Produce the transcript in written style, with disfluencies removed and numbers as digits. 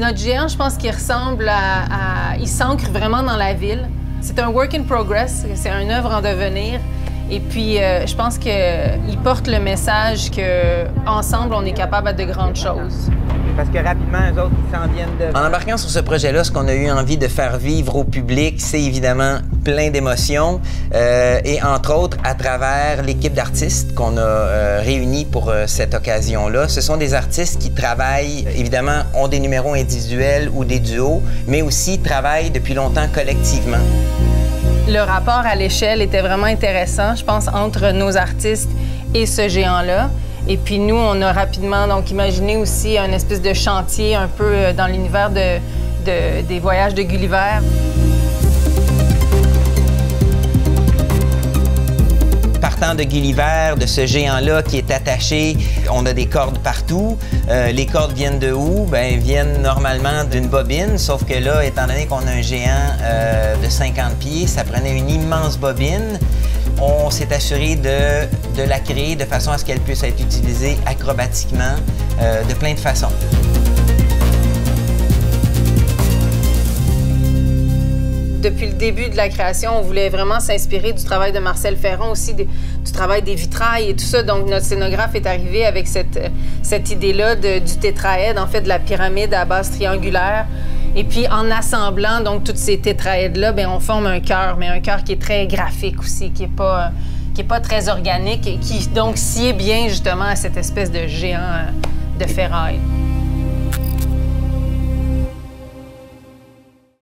Notre géant, je pense qu'il ressemble il s'ancre vraiment dans la ville. C'est un work in progress, c'est une œuvre en devenir. Et puis, je pense qu'il porte le message qu'ensemble, on est capable de grandes choses. Parce que rapidement, eux autres, ils s'en viennent de... En embarquant sur ce projet-là, ce qu'on a eu envie de faire vivre au public, c'est évidemment plein d'émotions et entre autres à travers l'équipe d'artistes qu'on a réunis pour cette occasion-là. Ce sont des artistes qui travaillent, évidemment, ont des numéros individuels ou des duos, mais aussi travaillent depuis longtemps collectivement. Le rapport à l'échelle était vraiment intéressant, je pense, entre nos artistes et ce géant-là. Et puis nous, on a rapidement donc imaginé aussi un espèce de chantier un peu dans l'univers des voyages de Gulliver. Partant de Gulliver, de ce géant-là qui est attaché, on a des cordes partout. Les cordes viennent de où? Bien, viennent normalement d'une bobine, sauf que là, étant donné qu'on a un géant de 50 pieds, ça prenait une immense bobine. On s'est assuré de la créer de façon à ce qu'elle puisse être utilisée acrobatiquement de plein de façons. Depuis le début de la création, on voulait vraiment s'inspirer du travail de Marcel Ferron, aussi du travail des vitrailles et tout ça. Donc, notre scénographe est arrivé avec cette idée-là du tétraède, en fait, de la pyramide à base triangulaire. Et puis, en assemblant donc toutes ces tétraèdes-là, bien, on forme un cœur, mais un cœur qui est très graphique aussi, qui est pas très organique et qui, donc, sied bien, justement, à cette espèce de géant de ferraille.